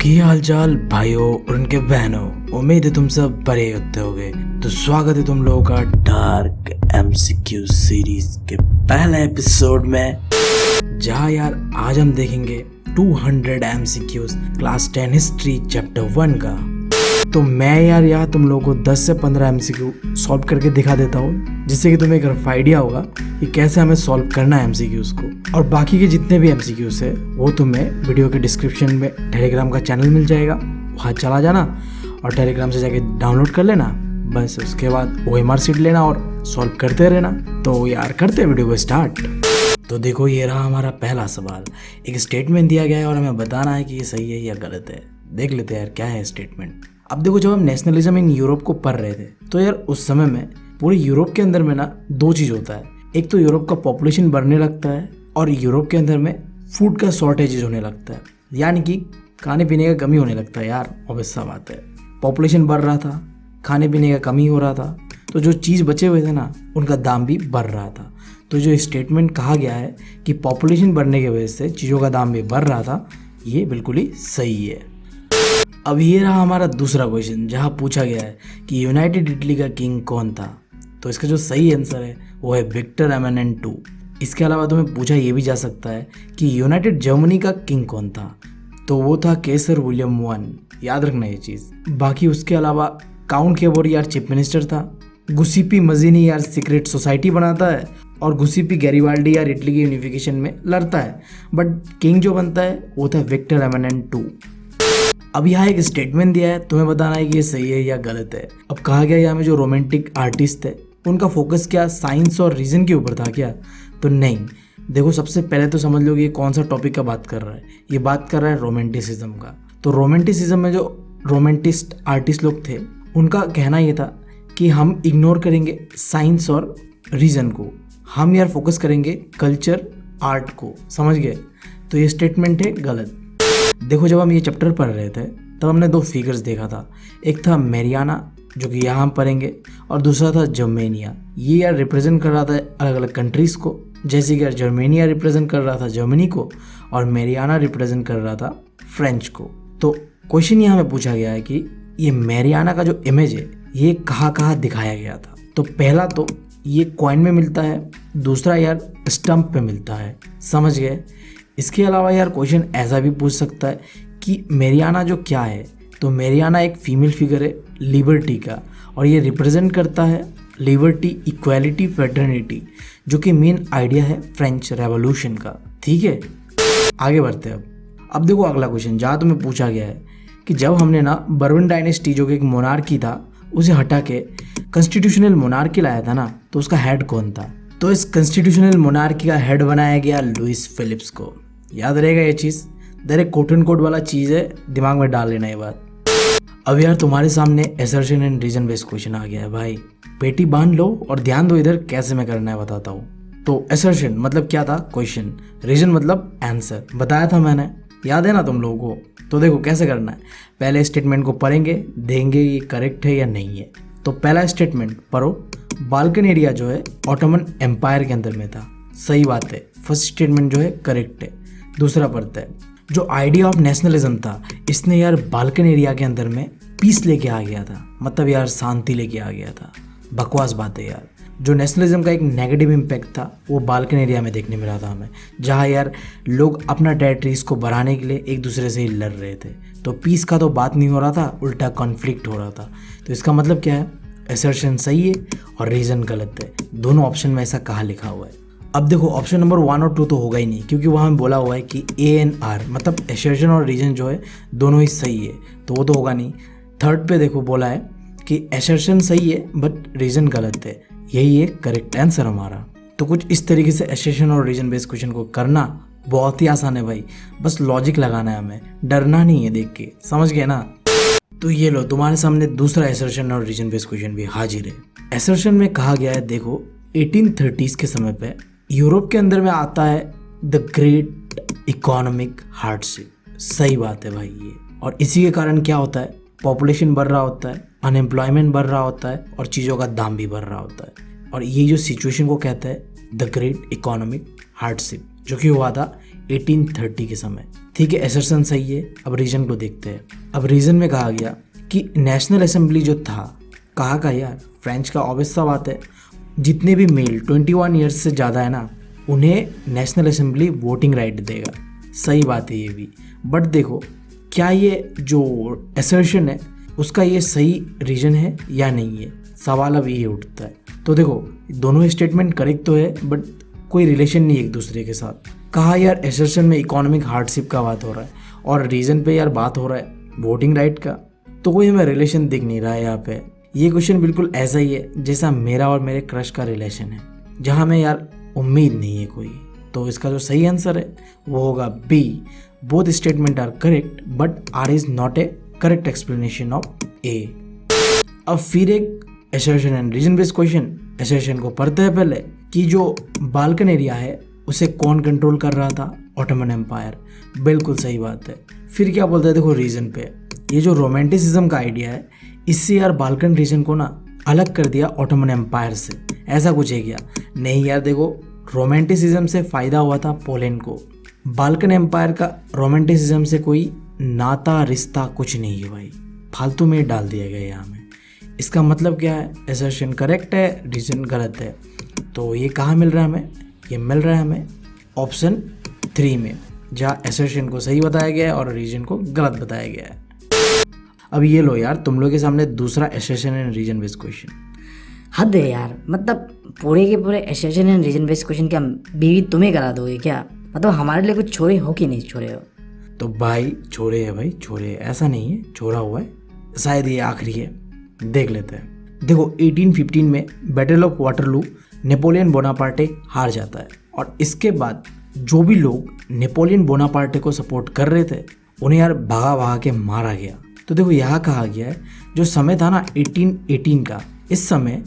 की हाल चाल भाइयों और उनके बहनों। उम्मीद है तुम सब बड़े होते होगे। तो स्वागत है तुम लोगों का डार्क एमसीक्यू सीरीज के पहले एपिसोड में, जहाँ यार आज हम देखेंगे 200 एमसीक्यूज क्लास 10 हिस्ट्री चैप्टर 1 का। तो मैं यार यहाँ तुम लोगों को 10 से 15 एमसीक्यू सॉल्व करके दिखा देता हूँ, जिससे कि तुम्हें एक रफ आइडिया होगा कि कैसे हमें सॉल्व करना है एमसीक्यूज को। और बाकी के जितने भी एमसीक्यूज है वो तुम्हें वीडियो के डिस्क्रिप्शन में टेलीग्राम का चैनल मिल जाएगा, वहाँ चला जाना और टेलीग्राम से जाके डाउनलोड कर लेना। बस उसके बाद OMR शीट लेना और सॉल्व करते रहना। तो यार करते हैं वीडियो को स्टार्ट। तो देखो ये रहा हमारा पहला सवाल। एक स्टेटमेंट दिया गया है और हमें बताना है कि ये सही है या गलत है। देख लेते हैं यार क्या है स्टेटमेंट। अब देखो, जब हम नेशनलिज्म इन यूरोप को पढ़ रहे थे तो यार उस समय में पूरे यूरोप के अंदर में ना दो चीज़ होता है। एक तो यूरोप का पॉपुलेशन बढ़ने लगता है और यूरोप के अंदर में फूड का शॉर्टेजेज होने लगता है, यानी कि खाने पीने का कमी होने लगता है। यार ऑब्वियस सा बात है, पॉपुलेशन बढ़ रहा था, खाने पीने का कमी हो रहा था, तो जो चीज़ बचे हुए थे ना उनका दाम भी बढ़ रहा था। तो जो स्टेटमेंट कहा गया है कि पॉपुलेशन बढ़ने की वजह से चीज़ों का दाम भी बढ़ रहा था, ये बिल्कुल ही सही है। अब ये रहा हमारा दूसरा क्वेश्चन, जहाँ पूछा गया है कि यूनाइटेड इटली का किंग कौन था। तो इसका जो सही आंसर है वो है विक्टर एमनेंट II। इसके अलावा तुम्हें पूछा ये भी जा सकता है कि यूनाइटेड जर्मनी का किंग कौन था। तो वो था केसर विलियम I। याद रखना ये चीज़। बाकी उसके अलावा काउंट केबोरी यार चीफ मिनिस्टर था, गुसिपी मजीनी यार सीक्रेट सोसाइटी बनाता है और गुसिपी गैरिबाल्डी यार इटली की यूनिफिकेशन में लड़ता है, बट किंग जो बनता है वो था विक्टर एमनेंट II। अब यहाँ एक स्टेटमेंट दिया है, तुम्हें बताना है कि ये सही है या गलत है। अब कहा गया यहाँ में जो रोमांटिक आर्टिस्ट थे उनका फोकस क्या साइंस और रीजन के ऊपर था क्या? तो नहीं। देखो सबसे पहले तो समझ लो कि ये कौन सा टॉपिक का बात कर रहा है। ये बात कर रहा है रोमांटिसिज्म का। तो रोमांटिसिज्म में जो रोमांटिस्ट आर्टिस्ट लोग थे उनका कहना ये था कि हम इग्नोर करेंगे साइंस और रीजन को, हम यार फोकस करेंगे कल्चर आर्ट को। समझ गए? तो ये स्टेटमेंट है गलत। देखो जब हम ये चैप्टर पढ़ रहे थे तब हमने दो फिगर्स देखा था। एक था मैरियाना, जो कि यहाँ हम पढ़ेंगे, और दूसरा था जर्मेनिया। ये यार रिप्रेजेंट कर रहा था अलग अलग कंट्रीज़ को, जैसे कि यार जर्मेनिया रिप्रेजेंट कर रहा था जर्मनी को और मैरियाना रिप्रेजेंट कर रहा था फ्रेंच को। तो क्वेश्चन यहाँ में पूछा गया है कि ये मैरियाना का जो इमेज है ये कहाँ कहाँ दिखाया गया था। तो पहला तो ये कॉइन में मिलता है, दूसरा यार स्टम्प पे मिलता है। समझ गए? इसके अलावा यार क्वेश्चन ऐसा भी पूछ सकता है कि मैरियाना जो क्या है। तो मैरियाना एक फीमेल फिगर है लिबर्टी का, और ये रिप्रेजेंट करता है लिबर्टी, इक्वालिटी, फ्रेटर्निटी, जो कि मेन आइडिया है फ्रेंच रेवोल्यूशन का। ठीक है, आगे बढ़ते हैं। अब देखो अगला क्वेश्चन, जहाँ तुम्हें पूछा गया है कि जब हमने ना बर्बन डायनेस्टी जो कि एक मोनार्की था उसे हटा के कॉन्स्टिट्यूशनल मोनार्की लाया था ना, तो उसका हेड कौन था? तो इस कॉन्स्टिट्यूशनल मोनार्की का हेड बनाया गया लुइस फिलिप्स को। याद रहेगा ये चीज़। डायरेक्ट कोट एंड कोट वाला चीज़ है, दिमाग में डाल लेना ये बात। अब यार तुम्हारे सामने assertion and reason based question आ गया है भाई। पेटी बांध लो और ध्यान दो इधर, कैसे मैं करना है बताता हूँ। तो असर्शन मतलब क्या था? क्वेश्चन। रीजन मतलब आंसर, बताया था मैंने, याद है ना तुम लोगों को? तो देखो कैसे करना है। पहले स्टेटमेंट को पढ़ेंगे, देखेंगे ये करेक्ट है या नहीं है। तो पहला स्टेटमेंट पढ़ो, बाल्कन एरिया जो है ऑटोमन एम्पायर के अंदर में था। सही बात है, फर्स्ट स्टेटमेंट जो है करेक्ट है। दूसरा पढ़ते हैं, जो आइडिया ऑफ नेशनलिज्म था इसने यार बाल्कन एरिया के अंदर में पीस लेके आ गया था, मतलब यार शांति लेके आ गया था। बकवास बात है यार। जो नेशनलिज्म का एक नेगेटिव इम्पैक्ट था वो बाल्कन एरिया में देखने मिला था हमें, जहाँ यार लोग अपना टेरिटरीज को बढ़ाने के लिए एक दूसरे से ही लड़ रहे थे। तो पीस का तो बात नहीं हो रहा था, उल्टा कॉन्फ्लिक्ट हो रहा था। तो इसका मतलब क्या है? असर्शन सही है और रीजन गलत है। दोनों ऑप्शन में ऐसा कहाँ लिखा हुआ है? अब देखो ऑप्शन नंबर 1 और 2 तो होगा ही नहीं, क्योंकि वहाँ में बोला हुआ है कि ANR मतलब असर्शन और रीजन जो है दोनों ही सही है, तो वो तो होगा नहीं। थर्ड पे देखो बोला है कि असर्शन सही है बट रीजन गलत है। यही है करेक्ट आंसर हमारा। तो कुछ इस तरीके से असर्शन और रीजन बेस्ड क्वेश्चन को करना बहुत ही आसान है भाई। बस लॉजिक लगाना है, हमें डरना नहीं है देख के। समझ गए ना? तो ये लो तुम्हारे सामने दूसरा असर्शन और रीजन बेस्ड क्वेश्चन भी हाजिर है। असर्शन में कहा गया है, देखो 1830s के समय पे यूरोप के अंदर में आता है द ग्रेट इकोनॉमिक हार्डशिप। सही बात है भाई ये। और इसी के कारण क्या होता है? पॉपुलेशन बढ़ रहा होता है, अनएम्प्लॉयमेंट बढ़ रहा होता है और चीज़ों का दाम भी बढ़ रहा होता है। और ये जो सिचुएशन को कहते हैं द ग्रेट इकोनॉमिक हार्डशिप, जो कि हुआ था 1830 के समय। ठीक है, एसर्शन सही है। अब रीजन को देखते हैं। अब रीजन में कहा गया कि नेशनल असेंबली जो था, कहा का यार फ्रेंच का, ऑब्वियस सा बात है, जितने भी मेल 21 ईयर्स से ज़्यादा है ना, उन्हें नेशनल असेंबली वोटिंग राइट देगा। सही बात है ये भी। बट देखो, क्या ये जो असर्शन है उसका ये सही रीजन है या नहीं है, सवाल अब ये उठता है। तो देखो, दोनों स्टेटमेंट करेक्ट तो है, बट कोई रिलेशन नहीं एक दूसरे के साथ। कहा यार असर्शन में इकोनॉमिक हार्डशिप का बात हो रहा है और रीजन पे यार बात हो रहा है वोटिंग राइट का, तो कोई हमें रिलेशन दिख नहीं रहा है यहाँ पे। ये क्वेश्चन बिल्कुल ऐसा ही है जैसा मेरा और मेरे क्रश का रिलेशन है, जहाँ में यार उम्मीद नहीं है कोई। तो इसका जो सही आंसर है वो होगा B, both statement are correct but R is not a correct explanation of A. अब फिर एक assertion and reason based question. Assertion को पढ़ते हैं पहले कि जो बाल्कन एरिया है उसे कौन कंट्रोल कर रहा था, ऑटोमन एम्पायर। बिल्कुल सही बात है। फिर क्या बोलते हैं, देखो रीजन पे, ये जो रोमांटिसिज्म का आइडिया है, इससे यार बाल्कन रीजन को ना अलग कर दिया ऑटोमन एम्पायर से। ऐसा कुछ है क्या? नहीं यार, देखो रोमांटिसिज्म से फायदा हुआ था पोलैंड को। बाल्कन एम्पायर का रोमांटिसिज्म से कोई नाता रिश्ता कुछ नहीं है भाई, फालतू में डाल दिया गया यहाँ में। इसका मतलब क्या है, असर्शन करेक्ट है, रीजन गलत है। तो ये कहाँ मिल रहा है हमें? ये मिल रहा है हमें ऑप्शन 3 में, जहाँ असर्शन को सही बताया गया है और रीजन को गलत बताया गया है। अब ये लो यार, तुम लोग के सामने दूसरा assertion and reason based question. हद है यार, मतलब पूरे के पूरे assertion and reason based question क्या बीवी तुम्हें करा दोगे क्या? मतलब हमारे लिए कुछ छोरे हो कि नहीं छोरे हो? तो भाई छोरे है, भाई छोरे है, ऐसा नहीं है छोरा हुआ है, शायद ये आखिरी है, देख लेते हैं। देखो 1815 में battle of Waterloo Napoleon Bonaparte हार जाता है और इसके बाद जो भी लोग नेपोलियन बोनापार्टे को सपोर्ट कर रहे थे उन्हें यार भगा भगा के मारा गया। तो देखो यहाँ कहा गया है जो समय था ना 1818 का, इस समय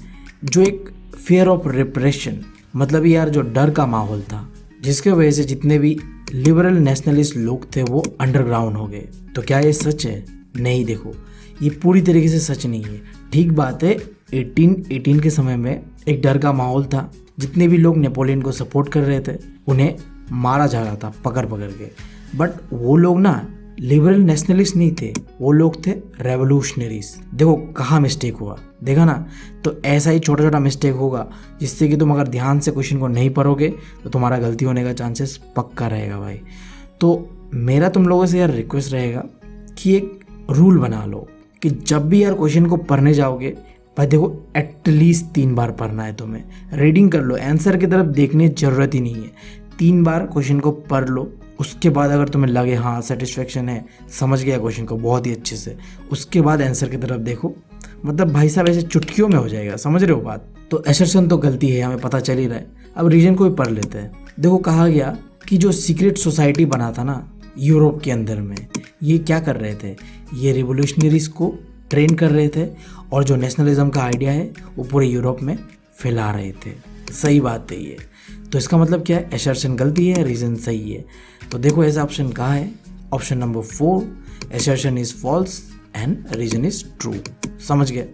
जो एक फियर ऑफ रिप्रेशन, मतलब यार जो डर का माहौल था, जिसके वजह से जितने भी लिबरल नेशनलिस्ट लोग थे वो अंडरग्राउंड हो गए। तो क्या ये सच है? नहीं, देखो ये पूरी तरीके से सच नहीं है। ठीक बात है, 1818 के समय में एक डर का माहौल था, जितने भी लोग नेपोलियन को सपोर्ट कर रहे थे उन्हें मारा जा रहा था पकड़ पकड़ के। बट वो लोग ना लिबरल नेशनलिस्ट नहीं थे, वो लोग थे रेवोल्यूशनरीज। देखो कहाँ मिस्टेक हुआ, देखा ना? तो ऐसा ही छोटा छोटा मिस्टेक होगा जिससे कि तुम अगर ध्यान से क्वेश्चन को नहीं पढ़ोगे तो तुम्हारा गलती होने का चांसेस पक्का रहेगा भाई। तो मेरा तुम लोगों से यार रिक्वेस्ट रहेगा कि एक रूल बना लो कि जब भी यार क्वेश्चन को पढ़ने जाओगे भाई, देखो एटलीस्ट 3 बार पढ़ना है तुम्हें। रीडिंग कर लो, आंसर की तरफ देखने की जरूरत ही नहीं है। 3 बार क्वेश्चन को पढ़ लो, उसके बाद अगर तुम्हें लगे हाँ सेटिस्फेक्शन है, समझ गया क्वेश्चन को बहुत ही अच्छे से, उसके बाद आंसर की तरफ देखो। मतलब भाई साहब ऐसे चुटकियों में हो जाएगा, समझ रहे हो बात? तो असर्शन तो गलती है, हमें पता चल ही रहा है। अब रीजन को भी पढ़ लेते हैं। देखो कहा गया कि जो सीक्रेट सोसाइटी बना था ना यूरोप के अंदर में, ये क्या कर रहे थे, ये रिवोल्यूशनरीज को ट्रेन कर रहे थे और जो नेशनलिज्म का आइडिया है वो पूरे यूरोप में फैला रहे थे। सही बात है ये। तो इसका मतलब क्या है, असर्शन गलती है, रीजन सही है। तो देखो ऐसा ऑप्शन कहाँ है, option number 4, assertion is false and reason is true. समझ गए?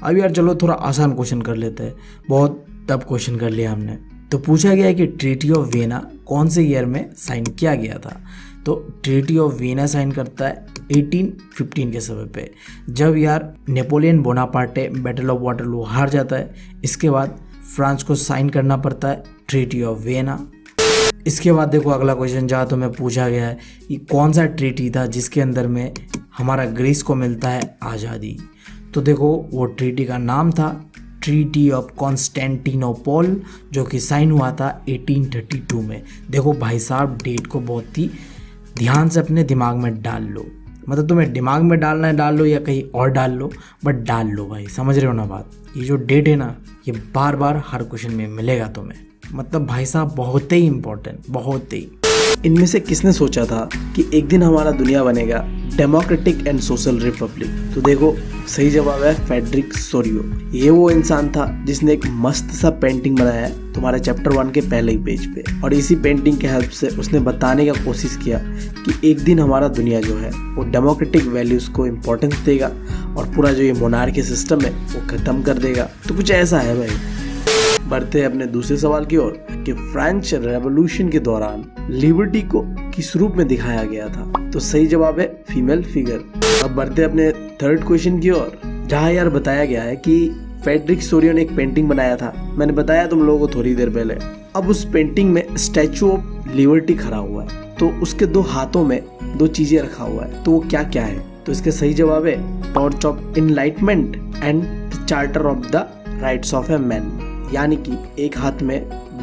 अब यार चलो थोड़ा आसान क्वेश्चन कर लेते हैं, बहुत टफ क्वेश्चन कर लिया हमने। तो पूछा गया है कि ट्रीटी ऑफ वियना कौन से ईयर में साइन किया गया था? तो ट्रीटी ऑफ वियना साइन करता है 1815 के समय पे, जब यार Napoleon Bonaparte battle of Waterloo हार जाता है। इसके बाद फ्रांस को साइन करना पड़ता है ट्रीटी ऑफ वियना। इसके बाद देखो अगला क्वेश्चन जहाँ तुम्हें पूछा गया है कि कौन सा ट्रीटी था जिसके अंदर में हमारा ग्रीस को मिलता है आज़ादी। तो देखो वो ट्रीटी का नाम था ट्रीटी ऑफ कॉन्स्टेंटिनोपल, जो कि साइन हुआ था 1832 में। देखो भाई साहब डेट को बहुत ही ध्यान से अपने दिमाग में डाल लो, मतलब तुम्हें दिमाग में डालना है डाल लो या कहीं और डाल लो, बट डाल लो भाई, समझ रहे हो ना बात? ये जो डेट है ना, ये बार बार हर क्वेश्चन में मिलेगा तुम्हें, मतलब भाई साहब बहुत ही इंपॉर्टेंट, बहुत ही। इनमें से किसने सोचा था कि एक दिन हमारा दुनिया बनेगा डेमोक्रेटिक एंड सोशल रिपब्लिक? तो देखो सही जवाब है फेडरिक सोरियो। ये वो इंसान था जिसने एक मस्त सा पेंटिंग बनाया है तुम्हारे चैप्टर 1 के पहले ही पेज पे, और इसी पेंटिंग के हेल्प से उसने बताने का कोशिश किया कि एक दिन हमारा दुनिया जो है वो डेमोक्रेटिक वैल्यूज को इम्पोर्टेंस देगा और पूरा जो ये मोनार्की सिस्टम है वो खत्म कर देगा। तो कुछ ऐसा है भाई। बढ़ते हैं अपने दूसरे सवाल की ओर कि फ्रेंच रेवोल्यूशन के दौरान लिबर्टी को किस रूप में दिखाया गया था? तो सही जवाब है फीमेल फिगर। अब बढ़ते अपने थर्ड क्वेश्चन की ओर, जहाँ यार बताया गया है कि फ्रेडरिक सोरियो ने एक पेंटिंग बनाया था। मैंने बताया तुम लोगों को थोड़ी देर पहले। अब उस पेंटिंग में स्टैचू ऑफ लिबर्टी खड़ा हुआ है, तो उसके दो हाथों में दो चीजें रखा हुआ है, तो वो क्या क्या है? तो इसके सही जवाब है torch of enlightenment and the charter of the rights of a man. यानी कि एक हाथ में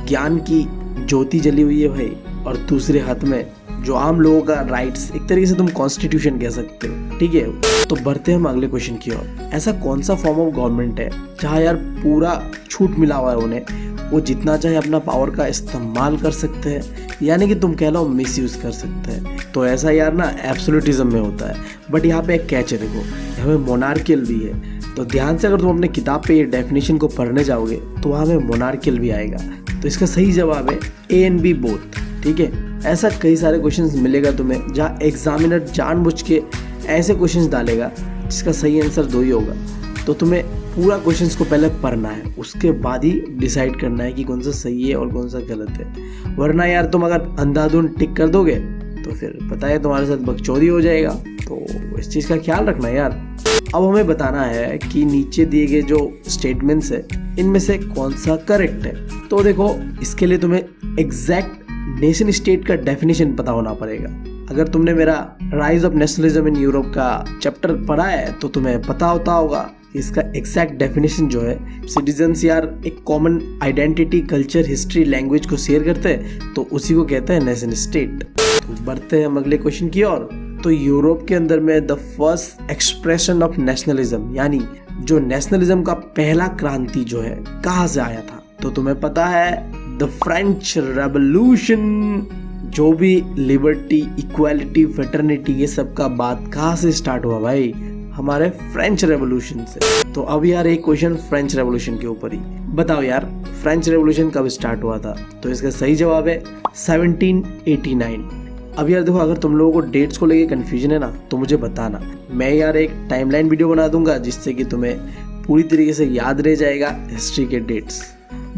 ज्ञान की ज्योति जली हुई है भाई, और दूसरे हाथ में जो आम लोगों का राइट्स, एक तरीके से तुम कॉन्स्टिट्यूशन कह सकते हो। ठीक है, तो बढ़ते हैं हम अगले क्वेश्चन की ओर। ऐसा कौन सा फॉर्म ऑफ गवर्नमेंट है जहाँ यार पूरा छूट मिला हुआ है उन्हें, वो जितना चाहे अपना पावर का इस्तेमाल कर सकते हैं, यानी कि तुम कह लो मिस यूज कर सकते हैं? तो ऐसा यार ना एब्सोल्यूटिज्म में होता है, बट यहाँ पे एक कैच है, देखो यहाँ पे मोनार्कियल भी है। तो ध्यान से अगर तुम अपने किताब पे ये डेफिनेशन को पढ़ने जाओगे तो वहाँ में मोनार्कियल भी आएगा। तो इसका सही जवाब है ए एंड बी बोथ। ठीक है, ऐसा कई सारे क्वेश्चंस मिलेगा तुम्हें जहाँ एग्जामिनर जानबूझ के ऐसे क्वेश्चंस डालेगा जिसका सही आंसर दो ही होगा। तो तुम्हें पूरा क्वेश्चंस को पहले पढ़ना है, उसके बाद ही डिसाइड करना है कि कौन सा सही है और कौन सा गलत है। वरना यार तुम अगर अंधाधुंध टिक कर दोगे तो फिर पता है तुम्हारे साथ बकचोदी हो जाएगा। तो इस चीज़ का ख्याल रखना यार। अब हमें बताना है कि नीचे दिए गए जो स्टेटमेंट्स है इनमें से कौन सा करेक्ट है। तो देखो, इसके लिए तुम्हें एग्जैक्ट नेशन स्टेट का डेफिनेशन पता होना पड़ेगा। अगर तुमने मेरा rise of nationalism in Europe का चैप्टर पढ़ा है तो तुम्हें पता होता होगा इसका एग्जैक्ट डेफिनेशन जो है, सिटीजन्स यार एक common identity, culture, history, language को शेयर करते हैं, तो उसी को कहते हैं नेशन स्टेट। तो बढ़ते हैं हम अगले क्वेश्चन की ओर। तो यूरोप के अंदर में the first expression of nationalism, यानी जो नेशनलिज्म का पहला क्रांति जो है, कहाँ से आया था? तो तुम्हें पता है द फ्रेंच रेवोल्यूशन। जो भी लिबर्टी, इक्वालिटी, फ्रेटर्निटी, ये सब का बात कहाँ से स्टार्ट हुआ भाई? हमारे फ्रेंच रेवोल्यूशन से। तो अब यार एक क्वेश्चन फ्रेंच रेवोल्यूशन के ऊपर ही। बताओ यार फ्रेंच रेवोल्यूशन कब स्टार्ट हुआ था? तो इसका सही जवाब है 1789। अब यार देखो, अगर तुम लोगों को डेट्स को लेके कंफ्यूजन है ना तो मुझे बताना, मैं यार एक टाइमलाइन वीडियो बना दूंगा जिससे कि तुम्हें पूरी तरीके से याद रह जाएगा हिस्ट्री के डेट्स।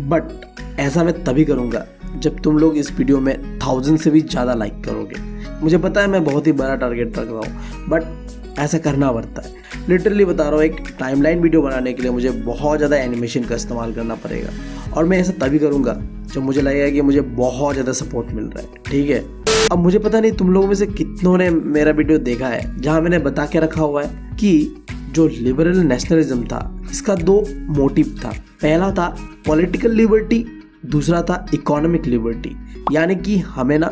बट ऐसा मैं तभी करूंगा जब तुम लोग इस वीडियो में 1000 से भी ज़्यादा लाइक करोगे। मुझे पता है मैं बहुत ही बड़ा टारगेट रख रहा हूँ, बट ऐसा करना पड़ता है। लिटरली बता रहा हूँ, एक टाइमलाइन वीडियो बनाने के लिए मुझे बहुत ज़्यादा एनिमेशन का इस्तेमाल करना पड़ेगा, और मैं ऐसा तभी करूँगा जब मुझे लगेगा कि मुझे बहुत ज़्यादा सपोर्ट मिल रहा है। ठीक है, अब मुझे पता नहीं तुम लोगों में से कितनों ने मेरा वीडियो देखा है जहाँ मैंने बता के रखा हुआ है कि जो लिबरल नेशनलिज्म था इसका दो मोटिव था। पहला था पॉलिटिकल लिबर्टी, दूसरा था इकोनॉमिक लिबर्टी। यानी कि हमें ना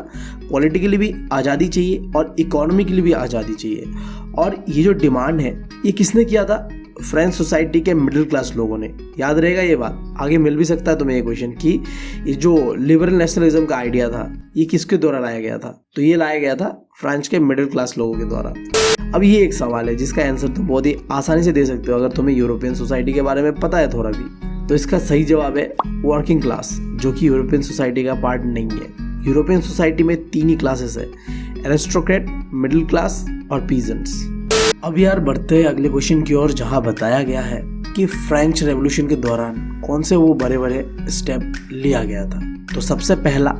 पॉलिटिकली भी आज़ादी चाहिए और इकोनॉमिकली भी आज़ादी चाहिए। और ये जो डिमांड है ये किसने किया था? फ्रेंच सोसाइटी के मिडिल क्लास लोगों ने। याद रहेगा ये बात, आगे मिल भी सकता है तुम्हें ये क्वेश्चन कि ये जो लिबरल नेशनलिज्म का आइडिया था ये किसके द्वारा लाया गया था? तो ये लाया गया था फ्रांस के मिडिल क्लास लोगों के द्वारा। अब ये एक सवाल है जिसका आंसर तुम बहुत ही आसानी से दे सकते हो अगर तुम्हें यूरोपियन सोसाइटी के बारे में पता है थोड़ा भी। तो इसका सही जवाब है वर्किंग क्लास, जो कि यूरोपियन सोसाइटी का पार्ट नहीं है। यूरोपियन सोसाइटी में 3 ही क्लासेस है, एरिस्टोक्रेट, मिडिल क्लास और पीजेंट्स। अब यार बढ़ते हैं अगले क्वेश्चन की ओर, जहाँ बताया गया है कि फ्रेंच रेवोल्यूशन के दौरान कौन से वो बड़े बड़े स्टेप लिया गया था। तो सबसे पहला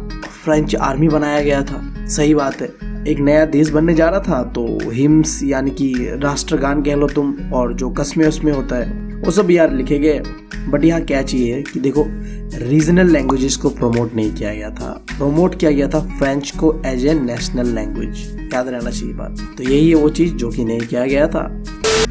फ्रेंच आर्मी बनाया गया था। सही बात है, एक नया देश बनने जा रहा था तो हिम्स यानी कि राष्ट्रगान कह लो तुम, और जो कस्मे उसमें होता है वो सब यार लिखे गए। बट यहाँ क्या चाहिए कि देखो, रीजनल लैंग्वेजेस को प्रमोट नहीं किया गया था, प्रमोट किया गया था फ्रेंच को एज ए नेशनल लैंग्वेज। याद रहना चाहिए बात। तो यही है वो चीज़ जो कि नहीं किया गया था।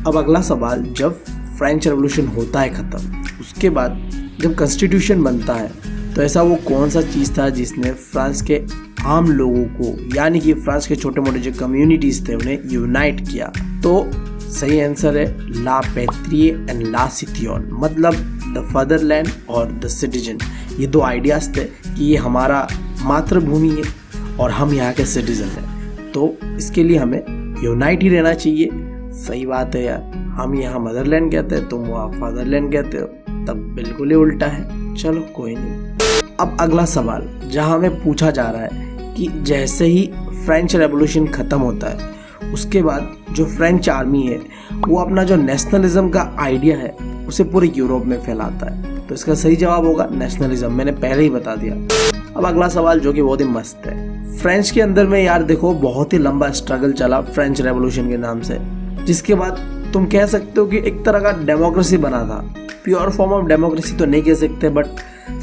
अब अगला सवाल, जब फ्रेंच रेवोल्यूशन होता है ख़त्म, उसके बाद जब कॉन्स्टिट्यूशन बनता है, तो ऐसा वो कौन सा चीज़ था जिसने फ्रांस के आम लोगों को, यानी कि फ्रांस के छोटे मोटे जो कम्युनिटीज़ थे, उन्हें यूनाइट किया? तो सही आंसर है ला पैट्रिए एंड ला सिटियन, मतलब द फादरलैंड और द सिटीजन। ये 2 आइडियाज़ थे कि ये हमारा मातृभूमि है और हम यहाँ के सिटीजन हैं, तो इसके लिए हमें यूनाइट ही रहना चाहिए। सही बात है यार, हम यहाँ मदरलैंड कहते हैं, तुम वहाँ फादरलैंड कहते हो, तब बिल्कुल ही उल्टा है। चलो कोई नहीं। अब अगला सवाल, जहाँ हमें पूछा जा रहा है कि जैसे ही फ्रेंच रेवोल्यूशन ख़त्म होता है उसके बाद जो फ्रेंच आर्मी है वो अपना जो नेशनलिज्म का आइडिया है उसे पूरे यूरोप में फैलाता है। तो इसका सही जवाब होगा नेशनलिज्म। मैंने पहले ही बता दिया। अब अगला सवाल जो कि बहुत ही मस्त है, फ्रेंच के अंदर में यार देखो बहुत ही लंबा स्ट्रगल चला फ्रेंच रेवोल्यूशन के नाम से, जिसके बाद तुम कह सकते हो कि एक तरह का डेमोक्रेसी बना था। प्योर फॉर्म ऑफ डेमोक्रेसी तो नहीं कह सकते, बट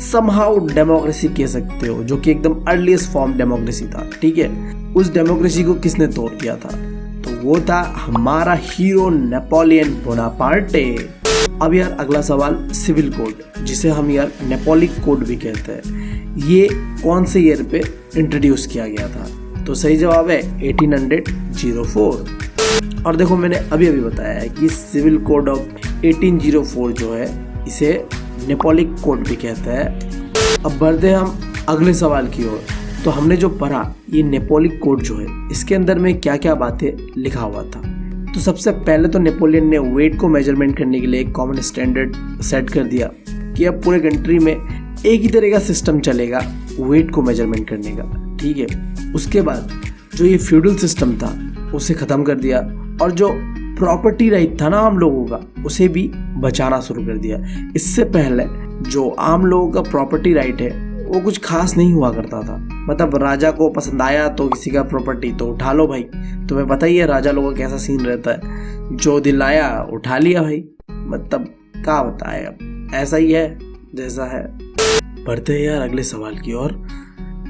समहाउ डेमोक्रेसी कह सकते हो, जो कि एकदम अर्लीस्ट फॉर्म डेमोक्रेसी था। ठीक है, उस डेमोक्रेसी को किसने तोड़ दिया था? तो वो था हमारा हीरो नेपोलियन बोनापार्टे। अब यार अगला सवाल, सिविल कोड, जिसे हम यार नेपोलिक कोड भी कहते हैं, ये कौन से ईयर पे इंट्रोड्यूस किया गया था? तो सही जवाब है 1804। और देखो मैंने अभी अभी बताया है कि सिविल कोड ऑफ 1804 जो है इसे नेपोलिक कोड भी कहते हैं। अब बढ़ते हम अगले सवाल की ओर। तो हमने जो पढ़ा ये नेपोलिक कोड जो है इसके अंदर में क्या क्या बातें लिखा हुआ था। तो सबसे पहले तो नेपोलियन ने वेट को मेजरमेंट करने के लिए एक कॉमन स्टैंडर्ड सेट कर दिया कि अब पूरे कंट्री में एक ही तरह का सिस्टम चलेगा वेट को मेजरमेंट करने का। ठीक है, उसके बाद जो ये फ्यूडल सिस्टम था उसे ख़त्म कर दिया, और जो प्रॉपर्टी राइट था ना आम लोगों का उसे भी बचाना शुरू कर दिया। इससे पहले जो आम लोगों का प्रॉपर्टी राइट है वो कुछ खास नहीं हुआ करता था, मतलब राजा को पसंद आया तो किसी का प्रॉपर्टी तो उठा लो भाई। तुम्हें पता ही है राजा लोगों का कैसा सीन रहता है, जो दिल आया उठा लिया भाई, मतलब क्या बताए, अब ऐसा ही है जैसा है। बढ़ते हैं यार अगले सवाल की ओर।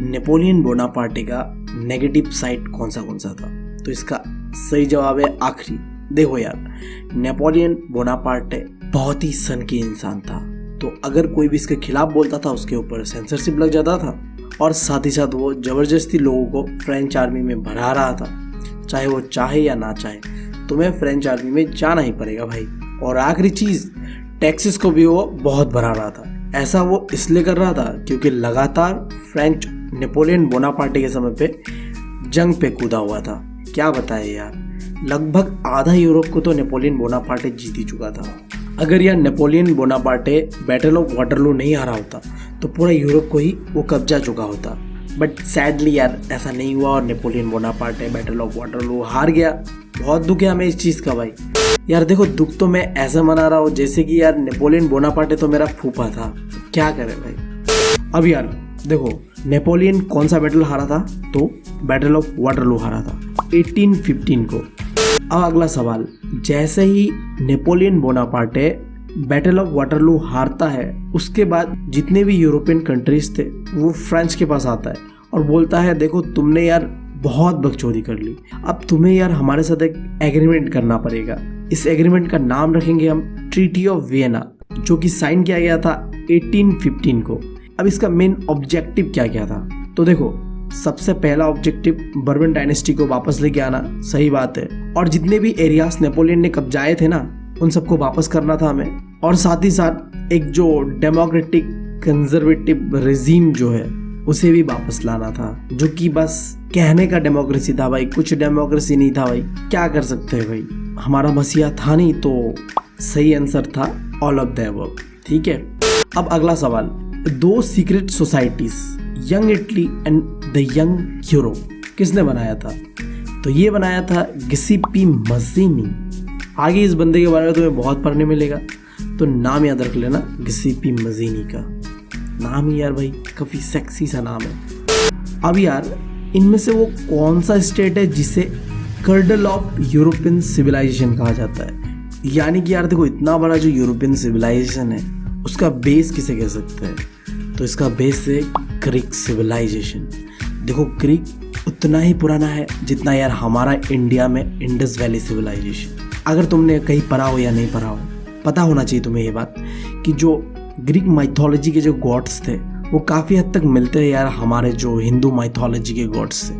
नेपोलियन बोनापार्टे का नेगेटिव साइड कौन सा था? तो इसका सही जवाब है आखिरी। देखो यार, नेपोलियन बोनापार्टे बहुत ही सन की इंसान था, तो अगर कोई भी इसके खिलाफ बोलता था उसके ऊपर सेंसरशिप लग जाता था, और साथ ही साथ वो जबरदस्ती लोगों को फ्रेंच आर्मी में भरा रहा था, चाहे वो चाहे या ना चाहे, तुम्हें फ्रेंच आर्मी में जाना ही पड़ेगा भाई। और आखिरी चीज़, टैक्सेस को भी वो बहुत भरा रहा था। ऐसा वो इसलिए कर रहा था क्योंकि लगातार फ्रेंच नेपोलियन बोनापार्टे के समय पे जंग पे कूदा हुआ था। क्या बताए यार, लगभग आधा यूरोप को तो नेपोलियन बोनापार्टे जीत ही चुका था। अगर यार Napoleon Bonaparte battle of Waterloo नहीं हारा होता तो पूरा यूरोप को ही वो कब्जा चुका होता, बट सैडली यार ऐसा नहीं हुआ और Napoleon Bonaparte battle of Waterloo हार गया। बहुत दुख है हमें इस चीज़ का भाई। यार देखो, दुख तो मैं ऐसा मना रहा हूँ जैसे कि यार नेपोलियन बोनापार्टे तो मेरा फूफा था, क्या करे भाई। अब यार देखो, नेपोलियन कौन सा बैटल हारा था? तो बैटल ऑफ वाटरलू हारा था 1815 को। अब अगला सवाल, जैसे ही Napoleon Bonaparte battle of Waterloo हारता है उसके बाद जितने भी यूरोपियन कंट्रीज थे वो फ्रेंच के पास आता है और बोलता है देखो तुमने यार बहुत बकचोदी कर ली, अब तुम्हें यार हमारे साथ एक एग्रीमेंट करना पड़ेगा। इस एग्रीमेंट का नाम रखेंगे हम ट्रीटी ऑफ वियना, जो कि साइन किया गया था 1815 को। अब इसका मेन ऑब्जेक्टिव क्या क्या था? तो देखो, सबसे पहला ऑब्जेक्टिव बर्बन डायनेस्टी को वापस लेके आना, सही बात है, और जितने भी एरियाज नेपोलियन ने कब्जाए थे ना उन सबको वापस करना था हमें, और साथ ही साथ एक जो डेमोक्रेटिक कंजर्वेटिव रेजीम जो है उसे भी वापस लाना था, जो कि बस कहने का डेमोक्रेसी था भाई, कुछ डेमोक्रेसी नहीं था भाई। क्या कर सकते हैं भाई, हमारा मसीहा था नहीं, तो सही आंसर था ऑल ऑफ द अबव। ठीक है, अब अगला सवाल, दो secret societies young Italy and the young Europe किसने बनाया था? तो ये बनाया था गिसेप्पे मज़ीनी। आगे इस बंदे के बारे में तुम्हें बहुत पढ़ने मिलेगा, तो नाम याद रख लेना, गिसेप्पे मज़ीनी का नाम ही यार भाई काफ़ी सेक्सी सा नाम है। अब यार इनमें से वो कौन सा स्टेट है जिसे कर्डल ऑफ यूरोपियन सिविलाइजेशन कहा जाता है? यानी कि यार देखो, इतना बड़ा जो यूरोपियन सिविलाइजेशन है उसका बेस किसे कह सकते हैं? तो इसका बेस है ग्रीक सिविलाइजेशन। देखो, ग्रीक उतना ही पुराना है जितना यार हमारा इंडिया में इंडस वैली सिविलाइजेशन। अगर तुमने कहीं पढ़ा हो या नहीं पढ़ा हो, पता होना चाहिए तुम्हें ये बात कि जो ग्रीक माइथोलॉजी के जो गॉड्स थे वो काफ़ी हद तक मिलते हैं यार हमारे जो हिंदू माइथोलॉजी के गॉड्स से।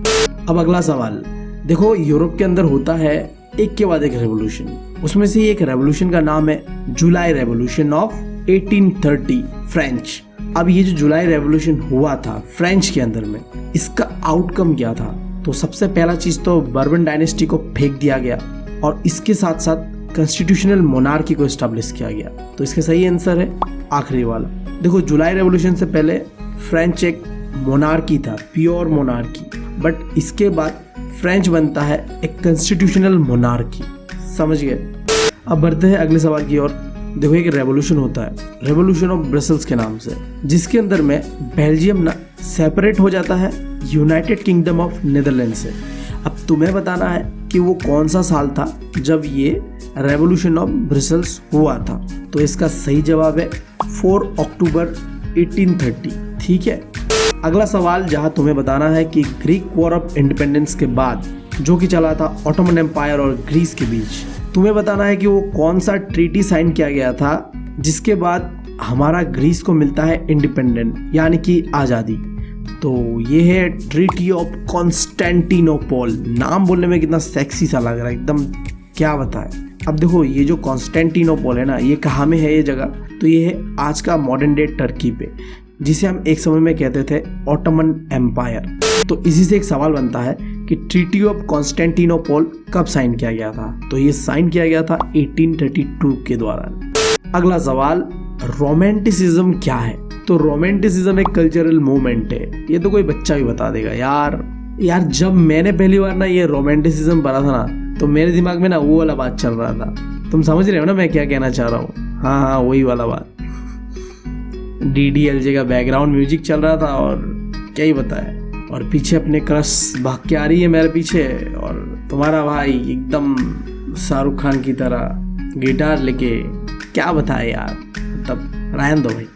अब अगला सवाल, देखो यूरोप के अंदर होता है एक के बाद एक रेवोल्यूशन, उसमें से एक रेवोल्यूशन का नाम है जुलाई रेवोल्यूशन ऑफ 1830 फ्रेंच। अब ये जो जुलाई रेवोल्यूशन हुआ था फ्रेंच के अंदर में, इसका आउटकम क्या था? तो सबसे पहला चीज़ तो बर्बन डायनेस्टी को फेंक दिया गया और इसके साथ साथ कॉन्स्टिट्यूशनल मोनार्की को एस्टेब्लिश किया गया। तो इसका सही आंसर है आखिरी वाला। देखो, जुलाई रेवोल्यूशन से पहले फ्रेंच एक मोनार्की था, प्योर मोनार्की, बट इसके बाद फ्रेंच बनता है एक कॉन्स्टिट्यूशनल मोनार्की। समझ गए? अब बढ़ते हैं अगले सवाल की ओर। देखो एक रेवोल्यूशन होता है, रेवोल्यूशन ऑफ ब्रसल्स के नाम से, जिसके अंदर में बेल्जियम ना सेपरेट हो जाता है यूनाइटेड किंगडम ऑफ नीदरलैंड से। अब तुम्हें बताना है कि वो कौन सा साल था जब ये रेवोल्यूशन ऑफ ब्रसल्स हुआ था। तो इसका सही जवाब है 4 अक्टूबर 1830। ठीक है, अगला सवाल जहां तुम्हें बताना है कि ग्रीक वॉर ऑफ इंडिपेंडेंस के बाद जो कि चला था ऑटोमन एम्पायर और ग्रीस के बीच, तुम्हें बताना है कि वो कौन सा ट्रीटी साइन किया गया था जिसके बाद हमारा ग्रीस को मिलता है इंडिपेंडेंट यानी कि आज़ादी। तो ये है ट्रीटी ऑफ कॉन्स्टेंटिनोपल। नाम बोलने में कितना सेक्सी सा लग रहा है एकदम, क्या बताएं। अब देखो ये जो कॉन्स्टेंटिनोपल है ना, ये कहाँ में है ये जगह, तो ये है आज का मॉडर्न डे टर्की पे, जिसे हम एक समय में कहते थे ऑटोमन एम्पायर। तो इसी से एक सवाल बनता है कि ट्रीटी ऑफ कॉन्स्टेंटिनोपल कब साइन किया गया था। तो ये साइन किया गया था 1832 के दौरान। अगला सवाल, रोमांटिसिज्म क्या है। तो रोमांटिसिज्म एक कल्चरल मूवमेंट है। ये तो कोई बच्चा भी बता देगा यार। जब मैंने पहली बार ना ये रोमांटिसिज्म पढ़ा था ना, तो मेरे दिमाग में ना वो वाला बात चल रहा था। तुम समझ रहे हो ना मैं क्या कहना चाह रहा हूँ। हाँ, वही वाला बात। DDLJ का बैकग्राउंड म्यूजिक चल रहा था और क्या ही बताया, और पीछे अपने क्रश भाग के आ रही है मेरे पीछे, और तुम्हारा भाई एकदम शाहरुख खान की तरह गिटार लेके, क्या बताए यार, तब रहने दो भाई।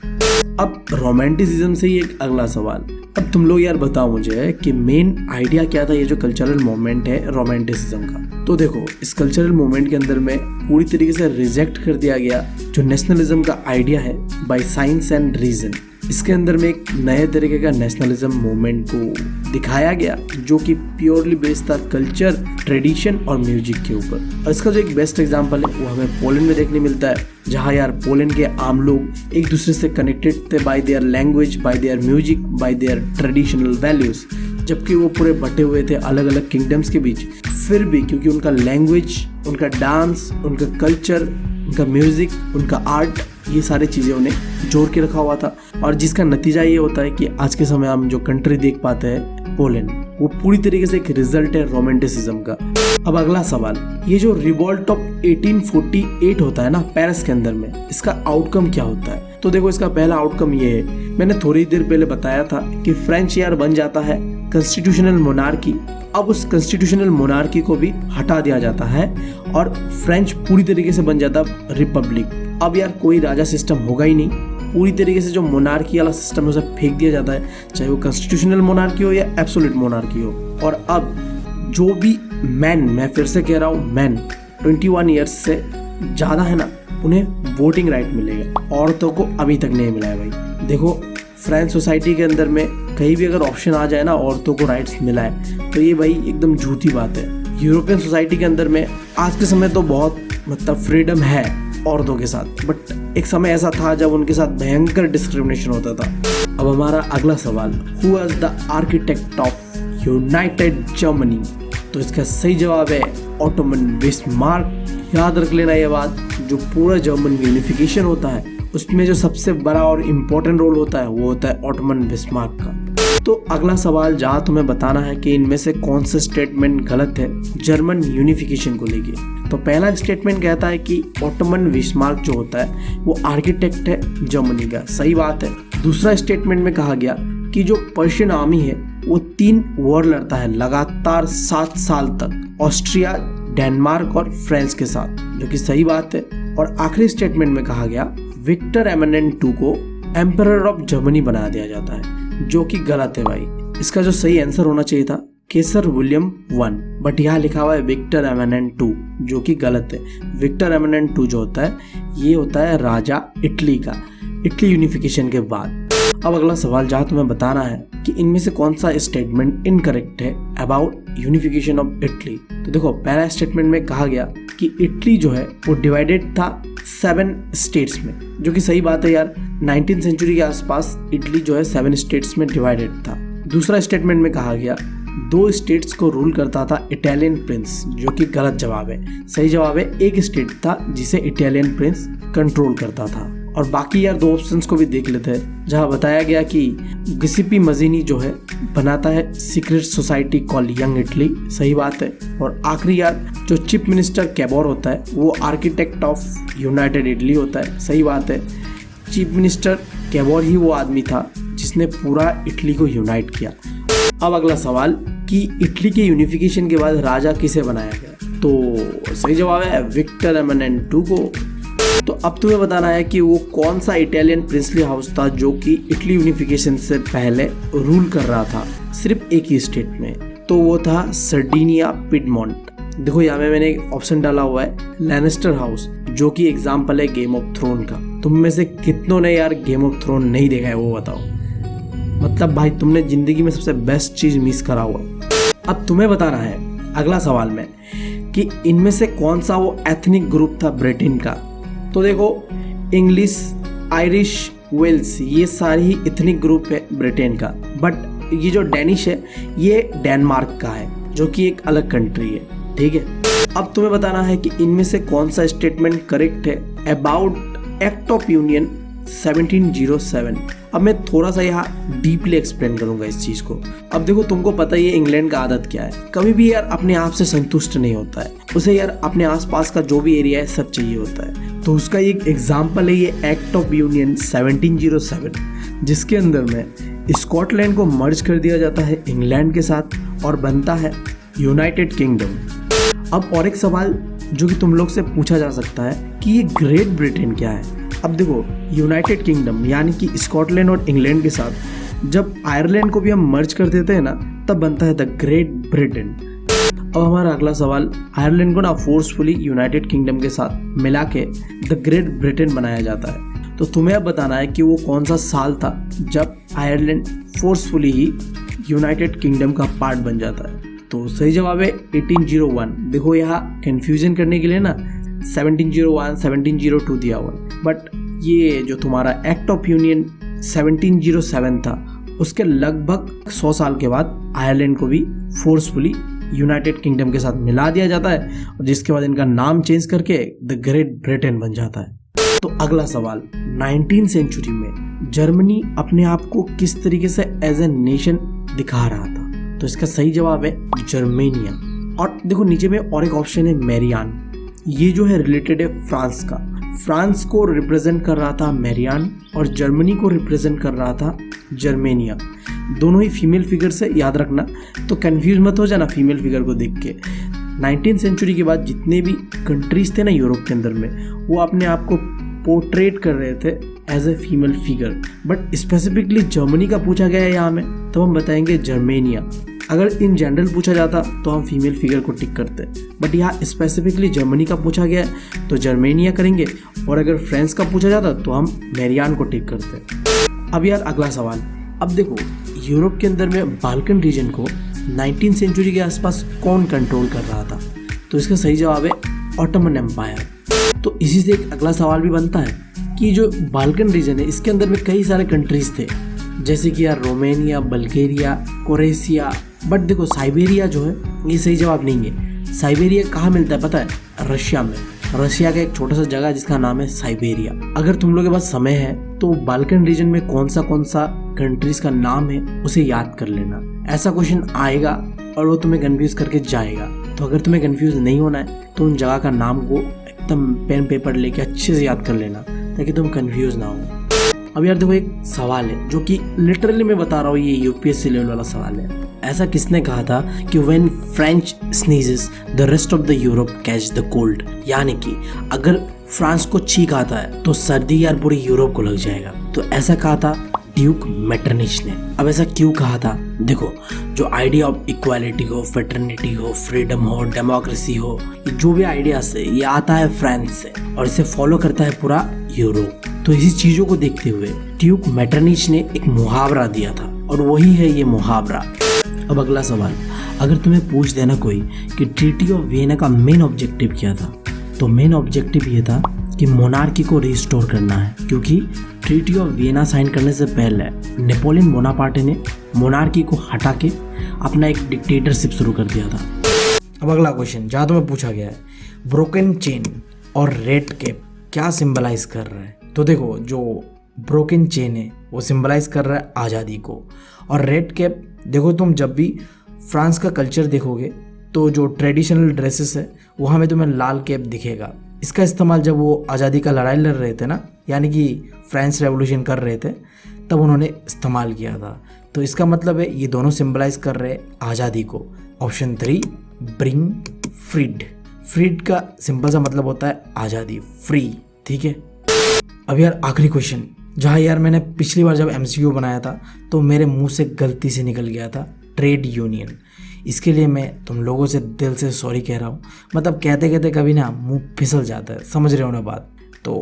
अब रोमांटिसिज्म से ही एक अगला सवाल, अब तुम लोग यार बताओ मुझे कि मेन आइडिया क्या था ये जो कल्चरल मूवमेंट है रोमांटिसिज्म का। तो देखो इस कल्चरल मूवमेंट के अंदर में पूरी तरीके से रिजेक्ट कर दिया गया जो नेशनलिज्म का आइडिया है बाय साइंस एंड रीजन। इसके अंदर में एक नए तरीके का नेशनलिज्म मूवमेंट को दिखाया गया जो कि प्योरली बेस्ड था कल्चर, ट्रेडिशन और म्यूजिक के ऊपर। और इसका जो एक बेस्ट एग्जांपल है वो हमें पोलैंड में देखने मिलता है, जहाँ यार पोलैंड के आम लोग एक दूसरे से कनेक्टेड थे bye their language, bye their music, bye there traditional values. जबकि वो पूरे बटे हुए थे अलग अलग किंगडम्स के बीच, फिर भी क्योंकि उनका लैंग्वेज, उनका डांस, उनका कल्चर, उनका म्यूजिक, उनका आर्ट, ये सारी चीज़ें उन्हें जोड़ के रखा हुआ था। और जिसका नतीजा ये होता है कि आज के समय हम जो कंट्री देख पाते हैं पोलैंड, वो पूरी तरीके से एक रिजल्ट है रोमांटिसिज्म का। अब अगला सवाल, ये जो रिवॉल्ट ऑफ 1848 होता है ना पेरिस के अंदर में, इसका आउटकम क्या होता है। तो देखो इसका पहला आउटकम ये है, मैंने थोड़ी देर पहले बताया था कि फ्रेंच यार बन जाता है कॉन्स्टिट्यूशनल मोनार्की। अब उस कॉन्स्टिट्यूशनल मोनार्की को भी हटा दिया जाता है और फ्रेंच पूरी तरीके से बन जाता रिपब्लिक। अब यार कोई राजा सिस्टम होगा ही नहीं, पूरी तरीके से जो मोनार्की वाला सिस्टम है उसे फेंक दिया जाता है, चाहे वो कॉन्स्टिट्यूशनल मोनार्की हो या एब्सोल्यूट मोनार्की हो। और अब जो भी मैन, मैं फिर से कह रहा हूँ मैन 21 ईयर्स से ज़्यादा है ना, उन्हें वोटिंग राइट मिलेगा। औरतों को अभी तक नहीं मिला है भाई। देखो फ्रेंच सोसाइटी के अंदर में कहीं भी अगर ऑप्शन आ जाए ना औरतों को राइट्स मिला है, तो ये भाई एकदम झूठी बात है। यूरोपियन सोसाइटी के अंदर में आज के समय तो बहुत मतलब फ्रीडम है औरतों के साथ, बट एक समय ऐसा था जब उनके साथ भयंकर डिस्क्रिमिनेशन होता था। अब हमारा अगला सवाल, who was the architect of United Germany. तो इसका सही जवाब है ऑटोमन बिस्मार्क। याद रख लेना ये बात, जो पूरा जर्मन यूनिफिकेशन होता है उसमें जो सबसे बड़ा और इम्पोर्टेंट रोल होता है वो होता है ऑटोमन बिस्मार्क का। तो अगला सवाल जहाँ तुम्हें बताना है कि इनमें से कौन सा स्टेटमेंट गलत है जर्मन यूनिफिकेशन को लेके। तो पहला स्टेटमेंट कहता है कि ऑटोमन बिस्मार्क जो होता है वो आर्किटेक्ट है जर्मनी का, सही बात है। दूसरा स्टेटमेंट में कहा गया कि जो पर्शियन आर्मी है वो 3 वॉर लड़ता है लगातार 7 साल तक ऑस्ट्रिया, डेनमार्क और फ्रांस के साथ, जो कि सही बात है। और आखिरी स्टेटमेंट में कहा गया विक्टर एमनेंट 2 को एम्परर ऑफ जर्मनी बना दिया जाता है, जो कि गलत है भाई। इसका जो सही आंसर होना चाहिए था केसर विलियम 1, बट यहाँ लिखा हुआ है विक्टर एमनेंट 2, जो कि गलत है। विक्टर एमनेंट 2 जो होता है ये होता है राजा इटली का, इटली यूनिफिकेशन के बाद। अब अगला सवाल जहाँ तुम्हें बताना है कि इनमें से कौन सा स्टेटमेंट इनकरेक्ट है अबाउट यूनिफिकेशन ऑफ इटली। तो देखो पहला स्टेटमेंट में कहा गया कि इटली जो है वो डिवाइडेड था 7 स्टेट्स में, जो कि सही बात है यार। 19th सेंचुरी के आसपास इटली जो है 7 स्टेट्स में डिवाइडेड था। दूसरा स्टेटमेंट में कहा गया 2 स्टेट्स को रूल करता था इटालियन प्रिंस, जो कि गलत जवाब है। सही जवाब है एक स्टेट था जिसे इटालियन प्रिंस कंट्रोल करता था। और बाकी यार 2 ऑप्शंस को भी देख लेते हैं, जहाँ बताया गया कि गिसिपी मजीनी जो है बनाता है secret society call young Italy, सही बात है। और आखिरी यार जो चीफ मिनिस्टर कैबोर होता है वो आर्किटेक्ट ऑफ यूनाइटेड इटली होता है, सही बात है। चीफ मिनिस्टर कैबोर ही वो आदमी था जिसने पूरा इटली को यूनाइट किया। अब अगला सवाल कि इटली के यूनिफिकेशन के बाद राजा किसे बनाया गया, तो सही जवाब है विक्टर एमनेंटू को। तो अब तुम्हें बताना है कि वो कौन सा इटालियन प्रिंसली हाउस था जो कि इटली यूनिफिकेशन से पहले रूल कर रहा था सिर्फ एक ही स्टेट में, तो वो था सर्डिनिया पिडमोंट। देखो यहाँ में मैंने एक ऑप्शन डाला हुआ है लैनिस्टर हाउस, जो कि एग्जाम्पल है गेम ऑफ थ्रोन का। तुम में से कितनों ने यार गेम ऑफ थ्रोन नहीं देखा है वो बताओ, मतलब भाई तुमने जिंदगी में सबसे बेस्ट चीज मिस करा हुआ। अब तुम्हें बताना है अगला सवाल में कि इनमें से कौन सा वो एथनिक ग्रुप था ब्रिटेन का। तो देखो इंग्लिश, आयरिश, वेल्स ये सारी ही एथनिक ग्रुप है ब्रिटेन का, बट ये जो डेनिश है ये डेनमार्क का है जो कि एक अलग कंट्री है, ठीक है। अब तुम्हें बताना है कि इनमें से कौन सा स्टेटमेंट करेक्ट है अबाउट एक्ट ऑफ यूनियन 1707। अब मैं थोड़ा सा यहाँ डीपली एक्सप्लेन करूंगा इस चीज को। अब देखो तुमको पता ही है इंग्लैंड का आदत क्या है, कभी भी यार अपने आप से संतुष्ट नहीं होता है, उसे यार अपने आसपास का जो भी एरिया है सब चाहिए होता है। तो उसका एक एग्जाम्पल है ये एक्ट ऑफ यूनियन 1707, जिसके अंदर में स्कॉटलैंड को मर्ज कर दिया जाता है इंग्लैंड के साथ और बनता है यूनाइटेड किंगडम। अब और एक सवाल जो कि तुम लोग से पूछा जा सकता है कि ये ग्रेट ब्रिटेन क्या है। अब देखो यूनाइटेड किंगडम यानी कि स्कॉटलैंड और इंग्लैंड के साथ जब आयरलैंड को भी हम मर्ज कर देते हैं ना, तब बनता है द ग्रेट ब्रिटेन। अब हमारा अगला सवाल, आयरलैंड को ना फोर्सफुली यूनाइटेड किंगडम के साथ मिला के द ग्रेट ब्रिटेन बनाया जाता है। तो तुम्हें अब बताना है कि वो कौन सा साल था जब आयरलैंड फोर्सफुली ही यूनाइटेड किंगडम का पार्ट बन जाता है। तो सही जवाब है 1801। देखो यहाँ कंफ्यूजन करने के लिए ना 1701, 1702 दिया हुआ, बट ये जो तुम्हारा एक्ट ऑफ यूनियन 1707 था उसके लगभग 100 साल के बाद आयरलैंड को भी फोर्सफुली यूनाइटेड किंगडम के साथ मिला दिया जाता है, और जिसके बाद इनका नाम चेंज करके द ग्रेट ब्रिटेन बन जाता है। तो अगला सवाल, 19th सेंचुरी में जर्मनी अपने आप को किस तरीके से एज ए नेशन दिखा रहा था। तो इसका सही जवाब है जर्मेनिया। और देखो नीचे में और एक ऑप्शन है मैरियान, ये जो है रिलेटेड है फ्रांस का। फ्रांस को रिप्रेजेंट कर रहा था मैरियान और जर्मनी को रिप्रेजेंट कर रहा था जर्मेनिया। दोनों ही फीमेल फिगर से, याद रखना, तो कंफ्यूज मत हो जाना फीमेल फिगर को देख के। 19th सेंचुरी के बाद जितने भी कंट्रीज थे ना यूरोप के अंदर में, वो अपने आप को पोर्ट्रेट कर रहे थे as a female figure, but specifically Germany का पूछा गया है यहाँ में, तो हम बताएंगे जर्मेनिया। अगर इन जनरल पूछा जाता तो हम फीमेल फिगर को टिक करते, बट यहाँ स्पेसिफिकली जर्मनी का पूछा गया है तो जर्मेनिया करेंगे, और अगर फ्रांस का पूछा जाता तो हम मैरियान को टिक करते। अब यार अगला सवाल, अब देखो यूरोप के अंदर में बाल्कन रीजन को 19th सेंचुरी के आसपास कौन कंट्रोल कर रहा था। तो इसका सही जवाब है ऑटोमन एम्पायर। तो इसी से एक अगला सवाल भी बनता है कि जो बाल्कन रीजन है इसके अंदर में कई सारे कंट्रीज थे, जैसे कि यार रोमानिया, बल्गेरिया, क्रोएशिया, बट देखो साइबेरिया जो है ये सही जवाब नहीं है। साइबेरिया कहाँ मिलता है पता है? रशिया में। रशिया का एक छोटा सा जगह जिसका नाम है साइबेरिया। अगर तुम लोग के पास समय है तो बाल्कन रीजन में कौन सा कंट्रीज का नाम है उसे याद कर लेना। ऐसा क्वेश्चन आएगा और वो तुम्हें कंफ्यूज करके जाएगा। तो अगर तुम्हें कंफ्यूज नहीं होना है तो उन जगह का नाम को एकदम पेन पेपर लेके अच्छे से याद कर लेना ताकि तुम कंफ्यूज ना हो। अब यार देखो एक सवाल है जो कि लिटरली मैं बता रहा हूँ, ये यूपीएससी लेवल वाला सवाल है। ऐसा किसने कहा था कि when French sneezes the rest of the Europe catch the cold, यानी कि अगर फ्रांस को छींक आता है तो सर्दी यार पूरी यूरोप को लग जाएगा। तो ऐसा कहा था ड्यूक मेटरनिच ने। अब ऐसा क्यों कहा था? देखो जो आइडिया ऑफ इक्वालिटी हो, फ्रेटर्निटी हो, फ्रीडम हो, डेमोक्रेसी हो, ये जो भी आइडियाज है ये आता है फ्रांस से और इसे फॉलो करता है पूरा यूरोप। तो इसी चीजों को देखते हुए ड्यूक मेटरनिच ने एक मुहावरा दिया था और वही है ये मुहावरा। अब अगला सवाल, अगर तुम्हें पूछ देना कोई कि ट्रीटी ऑफ वियना का मेन ऑब्जेक्टिव क्या था, तो मेन ऑब्जेक्टिव ये था कि मोनार्की को रिस्टोर करना है, क्योंकि ट्रीटी ऑफ वियना साइन करने से पहले नेपोलियन बोनापार्ट ने मोनार्की को हटा के अपना एक डिक्टेटरशिप शुरू कर दिया था। अब अगला क्वेश्चन जहाँ तुम्हें पूछा गया है, ब्रोकन चेन और रेड कैप क्या सिंबलाइज कर रहा है? तो देखो जो ब्रोकन चेन है वो सिंबलाइज कर रहा है आज़ादी को, और रेड कैप देखो तुम जब भी फ्रांस का कल्चर देखोगे तो जो ट्रेडिशनल ड्रेसेस है वहाँ में तुम्हें लाल कैप दिखेगा। इसका इस्तेमाल जब वो आज़ादी का लड़ाई लड़ रहे थे ना, यानी कि फ्रेंच रेवोल्यूशन कर रहे थे, तब उन्होंने इस्तेमाल किया था। तो इसका मतलब है ये दोनों सिंबलाइज कर रहे हैं आज़ादी को। Option 3 bring freedom. फ्रीड का सिंपल सा मतलब होता है आज़ादी, फ्री। ठीक है, अब यार आखिरी क्वेश्चन, जहाँ यार मैंने पिछली बार जब एमसीक्यू बनाया था तो मेरे मुंह से गलती से निकल गया था ट्रेड यूनियन। इसके लिए मैं तुम लोगों से दिल से सॉरी कह रहा हूँ। मतलब कहते कहते कभी ना मुंह फिसल जाता है, समझ रहे हो ना बात। तो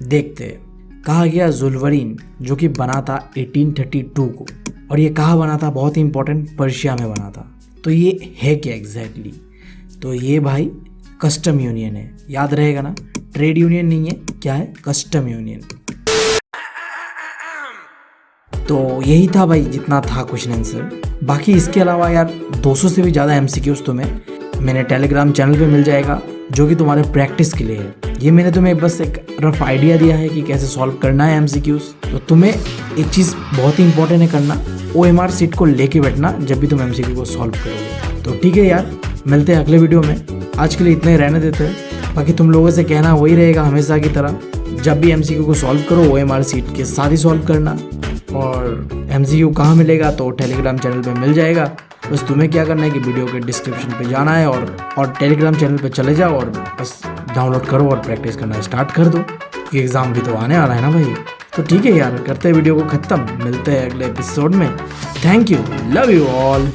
देखते हैं। कहा गया जुल्वरीन जो कि बना था 1832 को, और ये कहाँ बना था, बहुत ही इंपॉर्टेंट, पर्शिया में बना था। तो ये है क्या एग्जैक्टली? तो ये भाई कस्टम यूनियन है, याद रहेगा ना, ट्रेड यूनियन नहीं है, क्या है, कस्टम यूनियन। तो यही था भाई, जितना था क्वेश्चन आंसर। बाकी इसके अलावा यार 200 से भी ज़्यादा एमसीक्यूज तुम्हें मैंने टेलीग्राम चैनल पे मिल जाएगा, जो कि तुम्हारे प्रैक्टिस के लिए है। ये मैंने तुम्हें बस एक रफ आइडिया दिया है कि कैसे सॉल्व करना है एमसीक्यूज। तो तुम्हें एक चीज़ बहुत ही इंपॉर्टेंट है करना, OMR सीट को लेके बैठना जब भी तुम एमसीक्यू को सॉल्व करोगे। तो ठीक है यार, मिलते हैं अगले वीडियो में। आज के लिए इतना ही रहने देते हैं। बाकी तुम लोगों से कहना वही रहेगा हमेशा की तरह, जब भी एमसीक्यू को सॉल्व करो OMR सीट के साथ ही सॉल्व करना। और एमसीक्यू कहाँ मिलेगा, तो टेलीग्राम चैनल पे मिल जाएगा। बस तुम्हें क्या करना है कि वीडियो के डिस्क्रिप्शन पे जाना है और टेलीग्राम चैनल पे चले जाओ और बस डाउनलोड करो और प्रैक्टिस करना स्टार्ट कर दो, क्योंकि एग्ज़ाम भी तो आने वाला है ना भाई। तो ठीक है यार, करते हैं वीडियो को ख़त्म, मिलते हैं अगले एपिसोड में। Thank you, love you all.